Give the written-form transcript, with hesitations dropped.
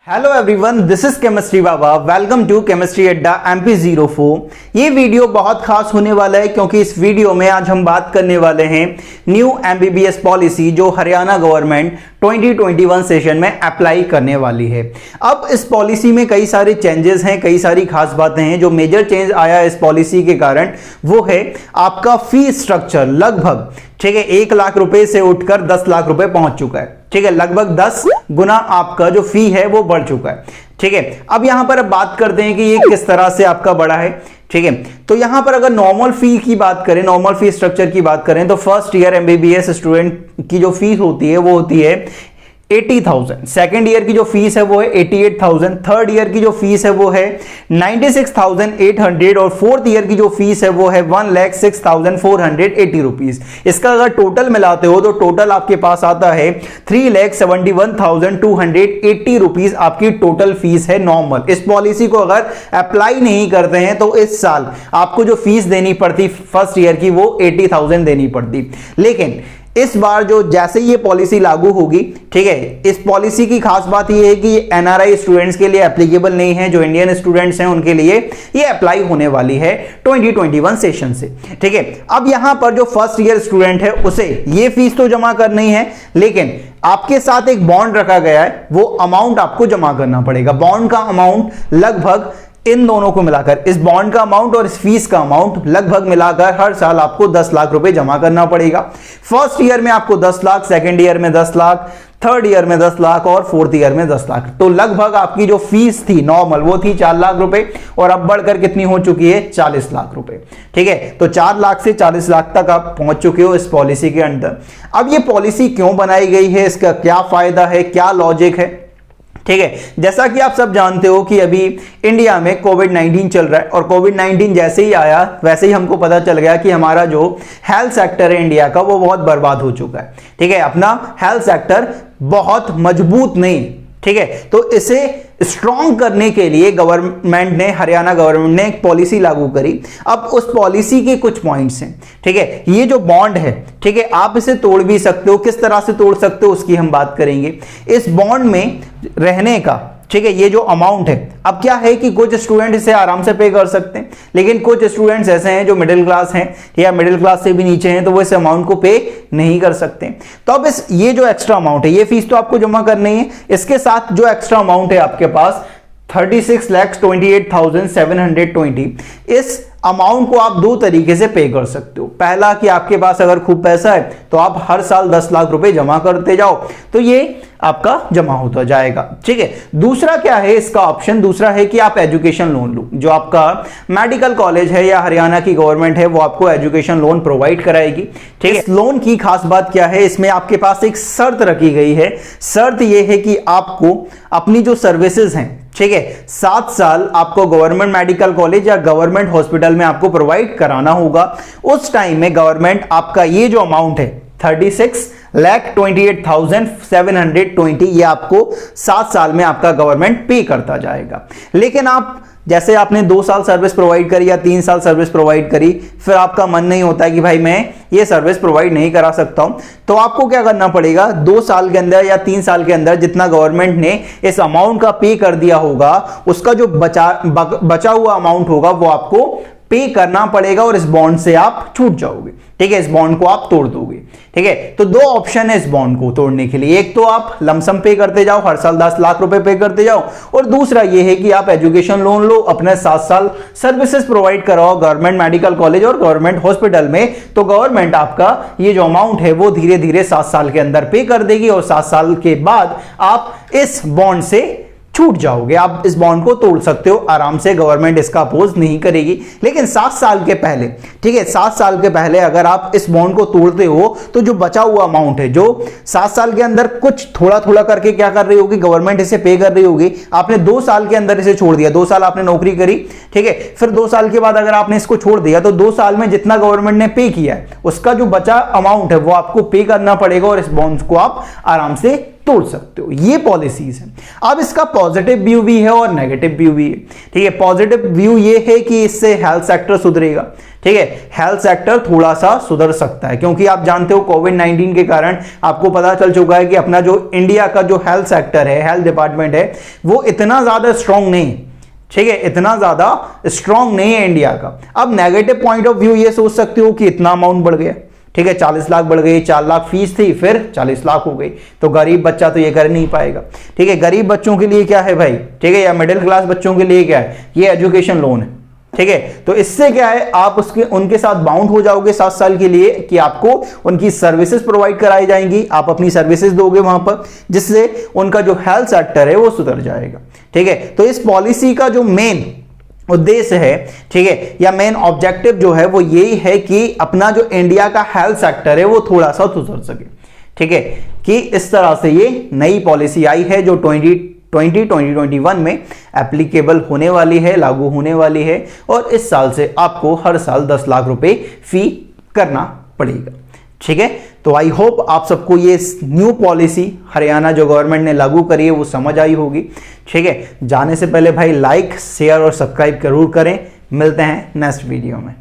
Hello everyone, this is chemistry Baba. Welcome to chemistry Adda MP04। ये video बहुत खास होने वाला है क्योंकि इस वीडियो में आज हम बात करने वाले हैं न्यू MBBS पॉलिसी जो हरियाणा गवर्नमेंट 2021 सेशन में अप्लाई करने वाली है। अब इस पॉलिसी में कई सारे चेंजेस हैं, कई सारी खास बातें हैं। जो मेजर चेंज आया इस पॉलिसी के कारण वो है आपका फी स्ट्रक्चर लगभग 1 लाख रुपए से उठकर 10 लाख रुपए पहुंच चुका है। लगभग 10 गुना आपका जो फी है वो बढ़ चुका है। अब यहां पर बात करते हैं कि ये किस तरह से आपका बढ़ा है। तो यहां पर अगर नॉर्मल फी की बात करें, नॉर्मल फी स्ट्रक्चर की बात करें तो फर्स्ट ईयर MBBS स्टूडेंट की जो फीस होती है वो होती है 80,000। सेकेंड ईयर की जो फीस है वो है 88,000। थर्ड ईयर की जो फीस है वो है 96,800 और फोर्थ ईयर की जो फीस है वो है 1,06,480 रुपीज। इसका अगर टोटल मिलाते हो तो टोटल आपके पास आता है 3,71,280 रुपीज आपकी टोटल फीस है नॉर्मल। इस पॉलिसी को अगर अप्लाई नहीं करते हैं तो इस साल आपको जो फीस देनी पड़ती फर्स्ट ईयर की वो 80,000 देनी पड़ती। लेकिन इस बार जो जैसे ये पॉलिसी लागू होगी, इस पॉलिसी की खास बात ये है कि NRI स्टूडेंट्स के लिए एप्लीकेबल नहीं है। जो इंडियन स्टूडेंट्स हैं उनके लिए ये अप्लाई होने वाली है 2021 सेशन से। अब यहां पर जो फर्स्ट ईयर स्टूडेंट है उसे ये फीस तो जमा करनी है, लेकिन आपके साथ एक बॉन्ड रखा गया है, वो अमाउंट आपको जमा करना पड़ेगा। बॉन्ड का अमाउंट लगभग इन दोनों को मिलाकर, इस बॉन्ड का अमाउंट और इस फीस का अमाउंट लगभग मिलाकर हर साल आपको 10 लाख रुपए जमा करना पड़ेगा। फर्स्ट ईयर में आपको 10 लाख, सेकेंड ईयर में 10 लाख, थर्ड ईयर में 10 लाख और फोर्थ ईयर में 10 लाख। तो लगभग आपकी जो फीस थी नॉर्मल वो थी 4 लाख रुपए और अब बढ़कर कितनी हो चुकी है 40 लाख रुपए। तो 4 लाख से 40 लाख तक आप पहुंच चुके हो इस पॉलिसी के अंदर। अब ये पॉलिसी क्यों बनाई गई है, इसका क्या फायदा है, क्या लॉजिक है? जैसा कि आप सब जानते हो कि अभी इंडिया में कोविड-19 चल रहा है और कोविड-19 जैसे ही आया वैसे ही हमको पता चल गया कि हमारा जो हेल्थ सेक्टर है इंडिया का वो बहुत बर्बाद हो चुका है। अपना हेल्थ सेक्टर बहुत मजबूत नहीं। तो इसे स्ट्रॉन्ग करने के लिए गवर्नमेंट ने, हरियाणा गवर्नमेंट ने एक पॉलिसी लागू करी। अब उस पॉलिसी के कुछ पॉइंट्स हैं। ये जो बॉन्ड है, आप इसे तोड़ भी सकते हो। किस तरह से तोड़ सकते हो उसकी हम बात करेंगे। इस बॉन्ड में रहने का ये जो अमाउंट है, अब क्या है कि कुछ स्टूडेंट इसे आराम से पे कर सकते हैं, लेकिन कुछ स्टूडेंट्स ऐसे हैं जो मिडिल क्लास हैं या मिडिल क्लास से भी नीचे हैं तो वो इस अमाउंट को पे नहीं कर सकते। तो अब ये जो एक्स्ट्रा अमाउंट है, ये फीस तो आपको जमा करनी है, इसके साथ जो एक्स्ट्रा अमाउंट है आपके पास 36,28,720, इस अमाउंट को आप दो तरीके से पे कर सकते हो। पहला कि आपके पास अगर खूब पैसा है तो आप हर साल 10 लाख रुपए जमा करते जाओ तो ये आपका जमा होता जाएगा। दूसरा क्या है इसका ऑप्शन? दूसरा है कि आप एजुकेशन लोन लो। जो आपका मेडिकल कॉलेज है या हरियाणा की गवर्नमेंट है वो आपको एजुकेशन लोन प्रोवाइड कराएगी। इस लोन की खास बात क्या है, इसमें आपके पास एक शर्त रखी गई है। शर्त यह है कि आपको अपनी जो सर्विसेज हैं 7 साल आपको गवर्नमेंट मेडिकल कॉलेज या गवर्नमेंट हॉस्पिटल में आपको प्रोवाइड कराना होगा। उस टाइम में गवर्नमेंट आपका ये जो अमाउंट है 36,28,720 ये आपको 7 साल में आपका गवर्नमेंट पे करता जाएगा। लेकिन आप जैसे आपने 2 साल सर्विस प्रोवाइड करी या 3 साल सर्विस प्रोवाइड करी, फिर आपका मन नहीं होता है कि भाई मैं ये सर्विस प्रोवाइड नहीं करा सकता हूं, तो आपको क्या करना पड़ेगा, 2 साल के अंदर या 3 साल के अंदर जितना गवर्नमेंट ने इस अमाउंट का पे कर दिया होगा उसका जो बचा हुआ अमाउंट होगा वो आपको पे करना पड़ेगा और इस बॉन्ड से आप छूट जाओगे। इस बॉन्ड को आप तोड़ दोगे। तो 2 ऑप्शन है इस बॉन्ड को तोड़ने के लिए। एक तो आप लमसम पे करते जाओ, हर साल 10 लाख रुपए पे करते जाओ, और दूसरा ये है कि आप एजुकेशन लोन लो, अपने 7 साल सर्विसेज प्रोवाइड कराओ गवर्नमेंट मेडिकल कॉलेज और गवर्नमेंट हॉस्पिटल में। तो गवर्नमेंट आपका ये जो अमाउंट है वो धीरे धीरे 7 साल के अंदर पे कर देगी और 7 साल के बाद आप इस बॉन्ड से छूट जाओगे। आप इस बॉन्ड को तोड़ सकते हो आराम से, गवर्नमेंट इसका अपोज नहीं करेगी। लेकिन 7 साल के पहले 7 साल के पहले अगर आप इस बॉन्ड को तोड़ते हो तो जो बचा हुआ अमाउंट है, जो 7 साल के अंदर कुछ थोड़ा थोड़ा करके क्या कर रही होगी गवर्नमेंट इसे पे कर रही होगी। आपने 2 साल के अंदर इसे छोड़ दिया, 2 साल आपने नौकरी करी, फिर 2 साल के बाद अगर आपने इसको छोड़ दिया तो 2 साल में जितना गवर्नमेंट ने पे किया है उसका जो बचा अमाउंट है वो आपको पे करना पड़ेगा और इस बॉन्ड को आप आराम से तोड़ सकते हो। ये पॉलिसीज है। अब इसका पॉजिटिव व्यू भी है और नेगेटिव व्यू भी है। ठीक है, पॉजिटिव व्यू ये है कि इससे हेल्थ सेक्टर सुधरेगा। ठीक है, हेल्थ सेक्टर थोड़ा सा सुधर सकता है, क्योंकि आप जानते हो कोविड-19 के कारण आपको पता चल चुका है कि अपना जो इंडिया का जो हेल्थ सेक्टर है, हेल्थ डिपार्टमेंट है, वो इतना ज्यादा स्ट्रांग नहीं। ठीक है, इतना ज्यादा स्ट्रांग नहीं है इंडिया का। अब नेगेटिव पॉइंट ऑफ व्यू ये सोच सकते हो कि इतना अमाउंट बढ़ गया। ठीक है, 40 लाख बढ़ गई, 4 लाख फीस थी, फिर 40 लाख हो गई, तो गरीब बच्चा तो ये कर नहीं पाएगा। ठीक है, गरीब बच्चों के लिए क्या है भाई, ठीक है, या मिडिल क्लास बच्चों के लिए क्या है, ये एजुकेशन लोन है। ठीक है, तो इससे क्या है, आप उनके साथ बाउंड हो जाओगे 7 साल के लिए कि आपको उनकी सर्विसेज प्रोवाइड कराई जाएंगी, आप अपनी सर्विसेज दोगे वहां पर, जिससे उनका जो हेल्थ सेक्टर है वो सुधर जाएगा। ठीक है, तो इस पॉलिसी का जो मेन उद्देश्य है, ठीक है, या मेन ऑब्जेक्टिव जो है वो यही है कि अपना जो इंडिया का हेल्थ सेक्टर है वो थोड़ा सा सुधर सके। ठीक है, कि इस तरह से ये नई पॉलिसी आई है जो 2021 में एप्लीकेबल होने वाली है, लागू होने वाली है, और इस साल से आपको हर साल 10 लाख रुपए फी करना पड़ेगा। ठीक है, तो आई होप आप सबको ये न्यू पॉलिसी हरियाणा जो गवर्नमेंट ने लागू करी है वो समझ आई होगी। ठीक है, जाने से पहले भाई लाइक, शेयर और सब्सक्राइब जरूर करें। मिलते हैं नेक्स्ट वीडियो में।